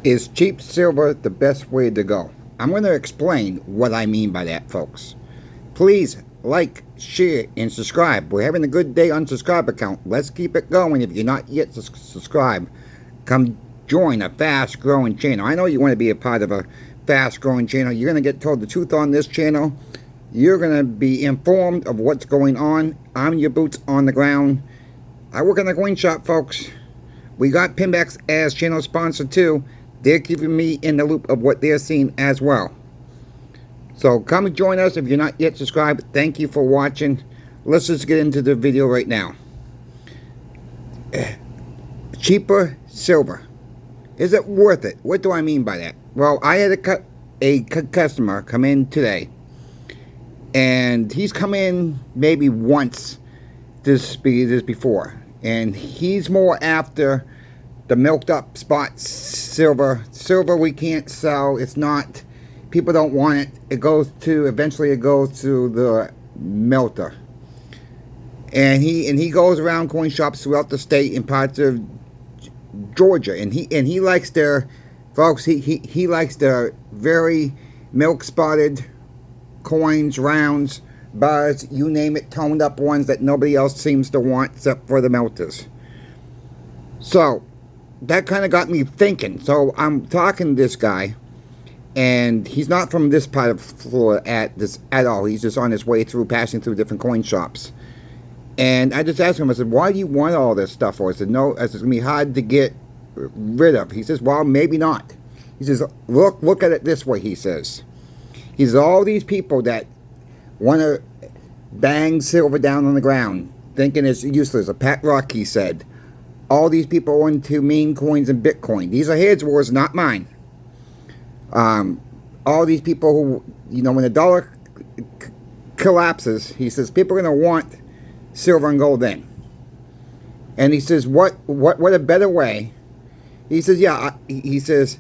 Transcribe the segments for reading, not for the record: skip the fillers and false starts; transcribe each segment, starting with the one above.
Is cheap silver the best way to go? I'm going to explain what I mean by that, folks. Please like, share, and subscribe. We're having a good day on subscriber count. Let's keep it going. If you're not yet subscribed, come join a fast-growing channel. I know you want to be a part of a fast-growing channel. You're going to get told the truth on this channel. You're going to be informed of what's going on. I'm your boots on the ground. I work in the coin shop, folks. We got PIMBEX as channel sponsor too. They're keeping me in the loop of what they're seeing as well. So come and join us if you're not yet subscribed. Thank you for watching. Let's just get into the video right now. Cheaper silver. Is it worth it? What do I mean by that? Well, I had a customer come in today. And he's come in maybe once this before. And he's more after the milked up spot silver. Silver we can't sell. It's not, people don't want it. It goes to, eventually it goes to the melter. And he goes around coin shops throughout the state in parts of Georgia. And he likes their, folks, he likes their very milk spotted coins, rounds, bars, you name it, toned up ones that nobody else seems to want except for the melters. So that kind of got me thinking. So I'm talking to this guy, and he's not from this part of Florida at all. He's just on his way through, passing through different coin shops. And I just asked him, I said, why do you want all this stuff for? I said, no, it's going to be hard to get rid of. He says, well, maybe not. He says, look at it this way, he says. He says, all these people that want to bang silver down on the ground, thinking it's useless. A Pat Rock, he said. All these people want to meme coins and Bitcoin. These are his words, not mine. All these people who, you know, when the dollar collapses, he says, people are going to want silver and gold then. And he says, what a better way. He says, yeah, he says,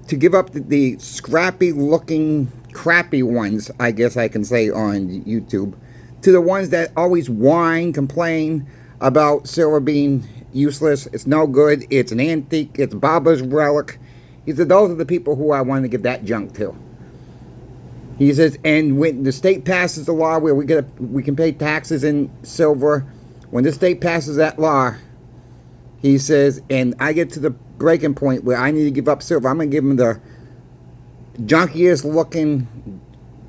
to give up the scrappy looking, crappy ones, I guess I can say on YouTube, to the ones that always whine, complain about silver being useless, it's no good, it's an antique, it's Baba's relic. He said, those are the people who I want to give that junk to. He says, and when the state passes the law where we can pay taxes in silver, when the state passes that law, he says, and I get to the breaking point where I need to give up silver, I'm going to give him the junkiest looking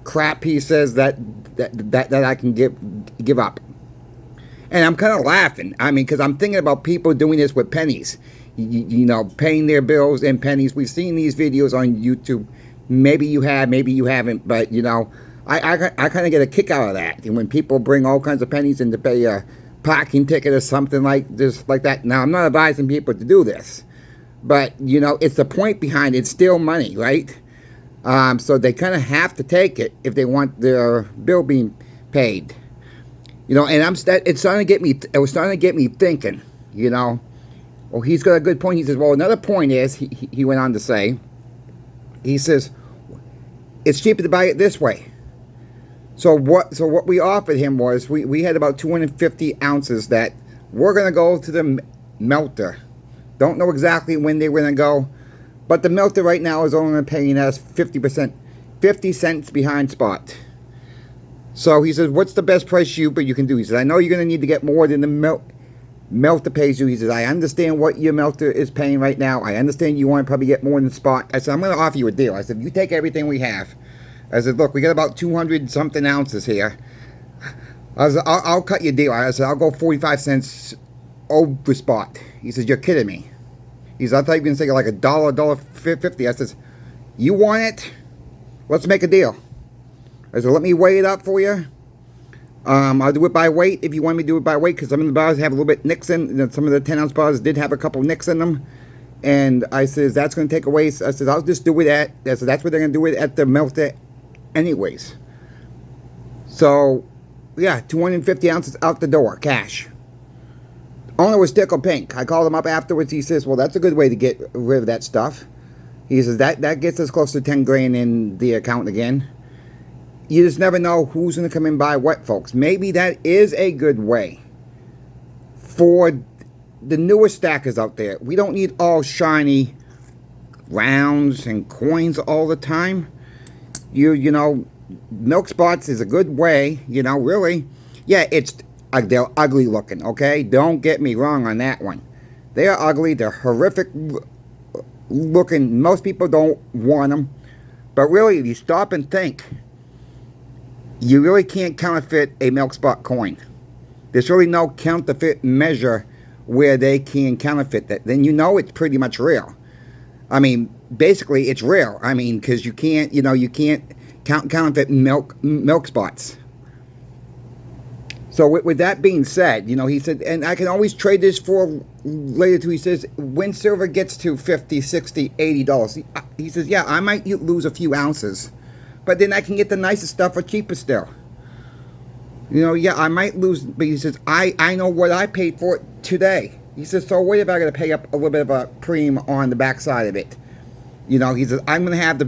crap, he says, that I can give up. And I'm kind of laughing. I mean, because I'm thinking about people doing this with pennies. You know, paying their bills in pennies. We've seen these videos on YouTube. Maybe you have, maybe you haven't. But, you know, I kind of get a kick out of that. And when people bring all kinds of pennies in to pay a parking ticket or something like this, like that. Now, I'm not advising people to do this. But, you know, it's the point behind it. It's still money, right? So they kind of have to take it if they want their bill being paid. You know, and it's starting to get me. It was starting to get me thinking. You know, well, he's got a good point. He says, well, another point is he went on to say. He says, it's cheaper to buy it this way. So what we offered him was we had about 250 ounces that we're going to go to the melter. Don't know exactly when they were going to go, but the melter right now is only paying us 50%, 50 cents behind spot. So he says, what's the best price you can do? He says, I know you're going to need to get more than the melter pays you. He says, I understand what your melter is paying right now. I understand you want to probably get more than spot. I said, I'm going to offer you a deal. I said, you take everything we have. I said, look, we got about 200 something ounces here. I said, I'll cut you a deal. I said, I'll go 45 cents over spot. He says, you're kidding me. He said, I thought you were going to say like $1.50. I says, you want it? Let's make a deal. I said, let me weigh it up for you. I'll do it by weight if you want me to do it by weight, because some of the bars have a little bit nicks in. Some of the 10-ounce bars did have a couple nicks in them. And I says, that's going to take away. I said, I'll just do it at, I said, that's what they're going to do it at the melter anyways. So, yeah, 250 ounces out the door, cash. Owner was tickle pink. I called him up afterwards. He says, well, that's a good way to get rid of that stuff. He says, that gets us close to 10 grand in the account again. You just never know who's going to come in and buy what, folks. Maybe that is a good way for the newer stackers out there. We don't need all shiny rounds and coins all the time, you know, milk spots is a good way, you know, really. Yeah, they're ugly looking, okay? Don't get me wrong on that one. They are ugly. They're horrific looking. Most people don't want them. But really, if you stop and think, you really can't counterfeit a milk spot coin. There's really no counterfeit measure where they can counterfeit that. Then you know it's pretty much real. I mean, basically, it's real. I mean, because you can't, you know, you can't counterfeit milk spots. So with that being said, you know, he said, and I can always trade this for later too. He says, when silver gets to $50, $60, $80, he says, yeah, I might lose a few ounces, but then I can get the nicest stuff for cheaper still. You know, yeah, I might lose, but he says, I know what I paid for it today. He says, so what if I got to pay up a little bit of a premium on the backside of it? You know, he says, I'm going to have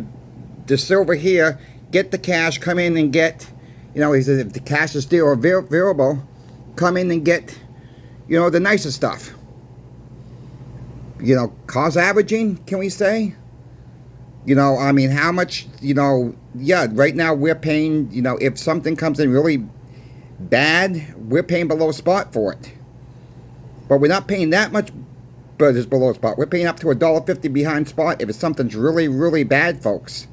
the silver here, get the cash, come in and get, you know, he says, if the cash is still available, come in and get, you know, the nicer stuff. You know, cost averaging, can we say? You know, I mean, how much, you know, yeah, right now we're paying, you know, if something comes in really bad, we're paying below spot for it. But we're not paying that much, but it's below spot. We're paying up to $1.50 behind spot if it's something's really, really bad, folks.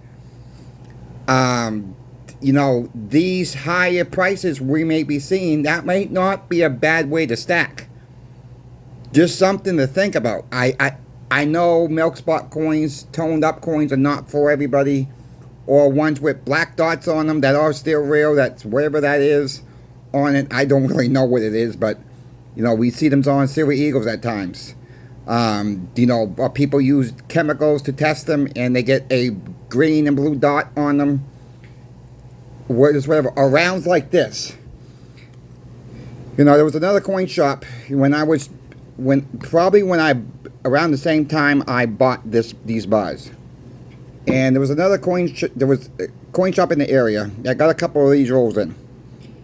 You know, these higher prices we may be seeing, that might not be a bad way to stack. Just something to think about. I know milk spot coins, toned up coins are not for everybody, or ones with black dots on them that are still real, that's whatever that is on it. I don't really know what it is, but, you know, we see them on Silver Eagles at times. You know, people use chemicals to test them, and they get a green and blue dot on them. Whatever, around like this. You know, there was another coin shop when I around the same time I bought these bars, and there was another coin shop in the area that got a couple of these rolls in.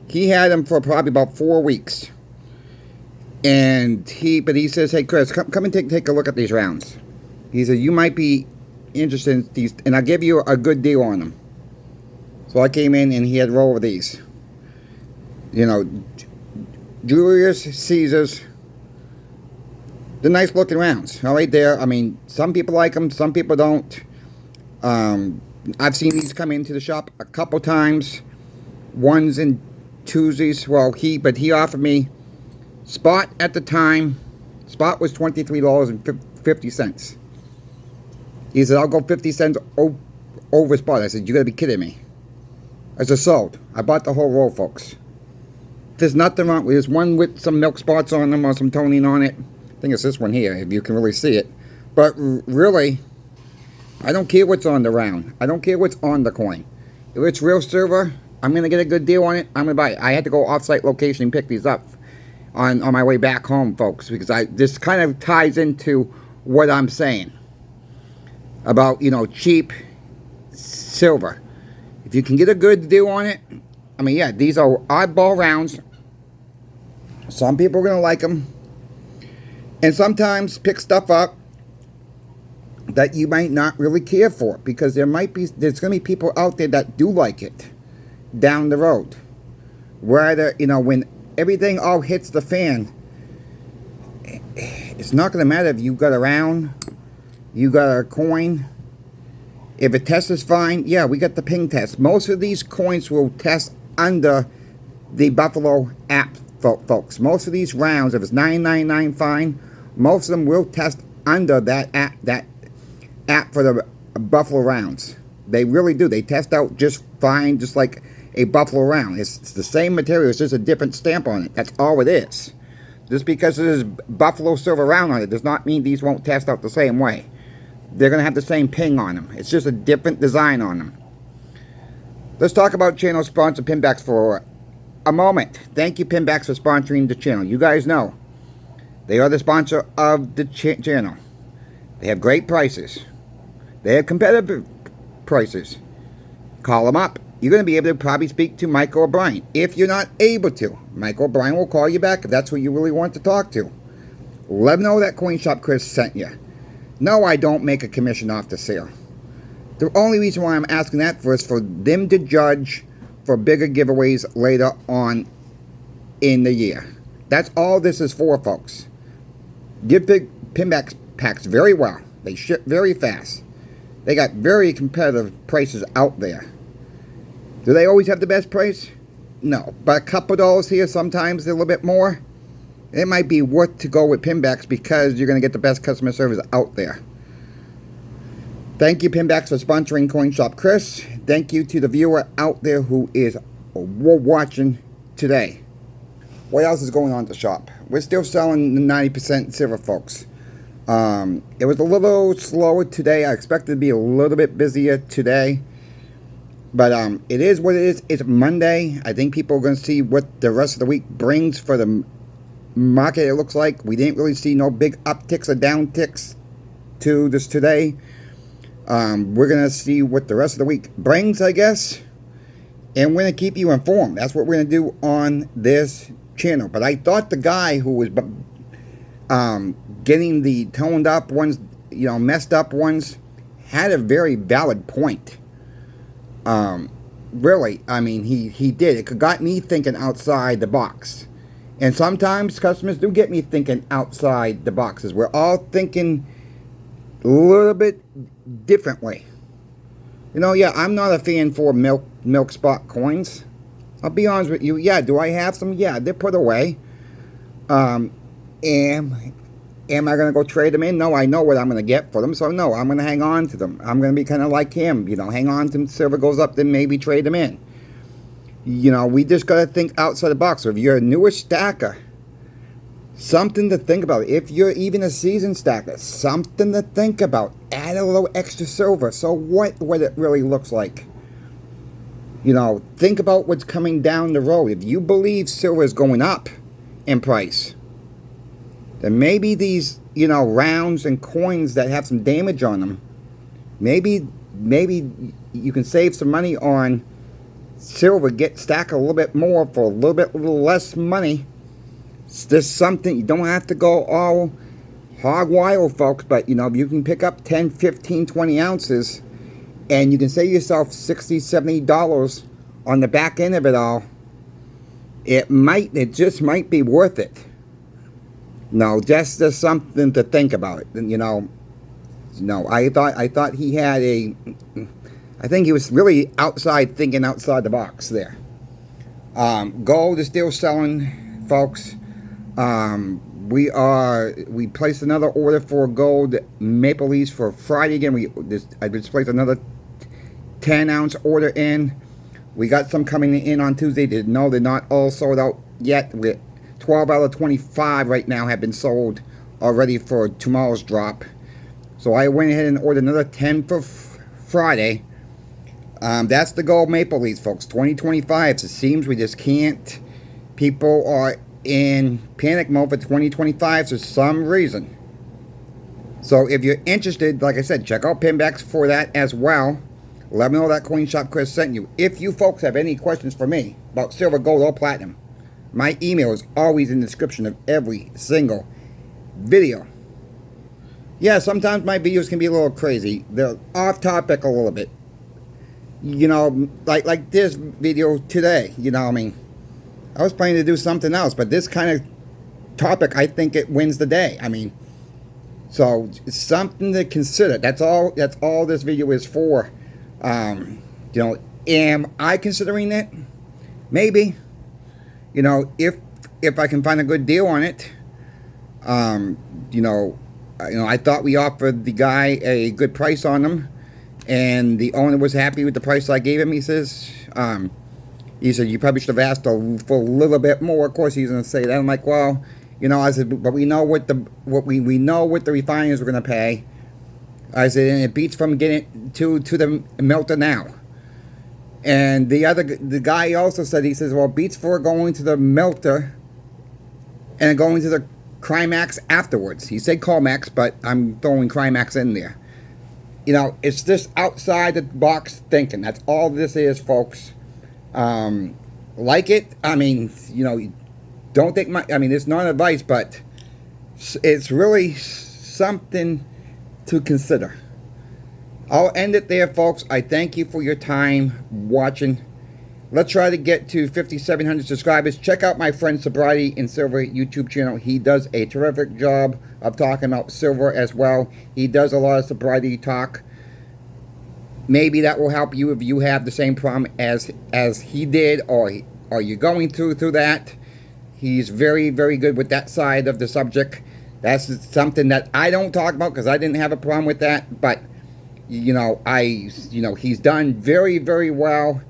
He had them for probably about 4 weeks, and he says, hey Chris, come and take a look at these rounds. He said, you might be interested in these, and I'll give you a good deal on them. So I came in and he had a roll of these. You know, Julius Caesar's. The nice looking rounds. All right there. I mean, some people like them, some people don't. I've seen these come into the shop a couple times. Ones and twosies. Well, he offered me spot at the time. Spot was $23.50. He said, I'll go 50 cents over spot. I said, you gotta be kidding me. I said, sold. I bought the whole roll, folks. There's nothing wrong with this. One with some milk spots on them or some toning on it. I think it's this one here, if you can really see it. But really, I don't care what's on the round. I don't care what's on the coin. If it's real silver, I'm going to get a good deal on it. I'm going to buy it. I had to go off-site location and pick these up on my way back home, folks, because this kind of ties into what I'm saying about, you know, cheap silver. If you can get a good deal on it, I mean, yeah, these are oddball rounds. Some people are going to like them. And sometimes pick stuff up that you might not really care for, because there's going to be people out there that do like it down the road. Whether, you know, when everything all hits the fan, it's not going to matter if you got a round, you got a coin. If it tests fine, yeah, we got the ping test. Most of these coins will test under the Buffalo app, folks. Most of these rounds, if it's 999 fine, most of them will test under that app for the Buffalo rounds. They really do. They test out just fine, just like a Buffalo round. It's the same material. It's just a different stamp on it. That's all it is. Just because there's Buffalo silver round on it does not mean these won't test out the same way. They're going to have the same ping on them. It's just a different design on them. Let's talk about channel sponsor PIMBEX for a moment. Thank you, PIMBEX, for sponsoring the channel. You guys know they are the sponsor of the channel. They have great prices. They have competitive prices. Call them up. You're going to be able to probably speak to Michael O'Brien. If you're not able to, Michael O'Brien will call you back if that's who you really want to talk to. Let them know that Coin Shop Chris sent you. No, I don't make a commission off the sale. The only reason why I'm asking that for is for them to judge for bigger giveaways later on in the year. That's all this is for, folks. Give big PIMBEX packs very well. They ship very fast. They got very competitive prices out there. Do they always have the best price? No, but a couple dollars here, sometimes a little bit more. It might be worth to go with PIMBEX because you're going to get the best customer service out there. Thank you, PIMBEX, for sponsoring Coin Shop Chris. Thank you to the viewer out there who is watching today. What else is going on at the shop? We're still selling the 90% silver, folks. It was a little slower today. I expected to be a little bit busier today. But it is what it is. It's Monday. I think people are going to see what the rest of the week brings for the market. It looks like we didn't really see no big upticks or downticks to this today. We're going to see what the rest of the week brings, I guess. And we're going to keep you informed. That's what we're going to do on this channel. But I thought the guy who was getting the toned up ones, messed up ones, had a very valid point. Really, I mean, he did. It got me thinking outside the box. And sometimes customers do get me thinking outside the boxes. We're all thinking a little bit differently. Yeah, I'm not a fan for milk spot coins. I'll be honest with you. Yeah, do I have some? Yeah, they're put away. Am I going to go trade them in? No, I know what I'm going to get for them. So, no, I'm going to hang on to them. I'm going to be kind of like him. Hang on to them. Silver goes up, then maybe trade them in. We just got to think outside the box. So if you're a newer stacker, something to think about. If you're even a seasoned stacker, something to think about. Add a little extra silver. So what it really looks like. Think about what's coming down the road. If you believe silver is going up in price, then maybe these, rounds and coins that have some damage on them, maybe you can save some money on silver, stack a little bit more for a little less money. It's just something. You don't have to go all hog wild, folks, but, if you can pick up 10, 15, 20 ounces, and you can save yourself $60, $70 on the back end of it all, it just might be worth it. No, just something to think about. I thought he had I think he was really thinking outside the box there. Gold is still selling, folks. We placed another order for gold maple leaves for Friday again. I just placed another 10-ounce order in. We got some coming in on Tuesday. No, they're not all sold out yet. 12 out of 25 right now have been sold already for tomorrow's drop. So I went ahead and ordered another 10 for Friday. That's the gold maple leaves, folks. 2025. It seems we just can't. People are in panic mode for 2025 for some reason. So if you're interested, like I said, check out PIMBEX for that as well. Let me know that Coin Shop Chris sent you. If you folks have any questions for me about silver, gold, or platinum, my email is always in the description of every single video. Yeah, sometimes my videos can be a little crazy. They're off topic a little bit. Like this video today. I was planning to do something else, but this kind of topic, I think it wins the day. So it's something to consider. That's all this video is for. Am I considering it? Maybe. If I can find a good deal on it. I thought we offered the guy a good price on them, and the owner was happy with the price I gave him. He said you probably should have asked for a little bit more. Of course, he's going to say that. I'm like, well, I said, but we know we know what the refiners were going to pay. I said, and it beats from getting to the melter now. And the guy also said, he says, well, it beats for going to the melter and going to the Climax afterwards. He said Climax, but I'm throwing Climax in there. It's just outside the box thinking. That's all this is, folks. Like it, don't take it's not advice, but it's really something to consider. I'll end it there, folks. I thank you for your time watching. Let's try to get to 5,700 subscribers. Check out my friend Sobriety in Silver YouTube channel. He does a terrific job of talking about silver as well. He does a lot of sobriety talk. Maybe that will help you if you have the same problem as he did, or you're going through that. He's very, very good with that side of the subject. That's something that I don't talk about because I didn't have a problem with that. But he's done very, very well.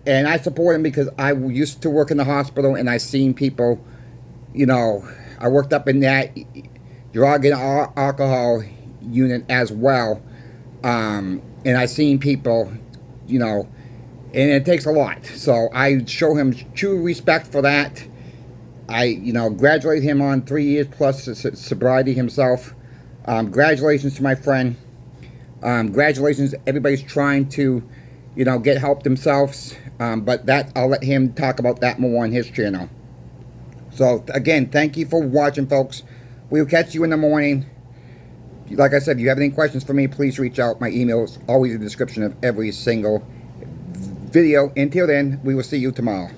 And I support him because I used to work in the hospital and I seen people, I worked up in that drug and alcohol unit as well. And I seen people, and it takes a lot. So I show him true respect for that. I, congratulate him on 3 years plus sobriety himself. Congratulations to my friend. Congratulations, everybody's trying to, get help themselves. But that, I'll let him talk about that more on his channel. So, again, thank you for watching, folks. We'll catch you in the morning. Like I said, if you have any questions for me, please reach out. My email is always in the description of every single video. Until then, we will see you tomorrow.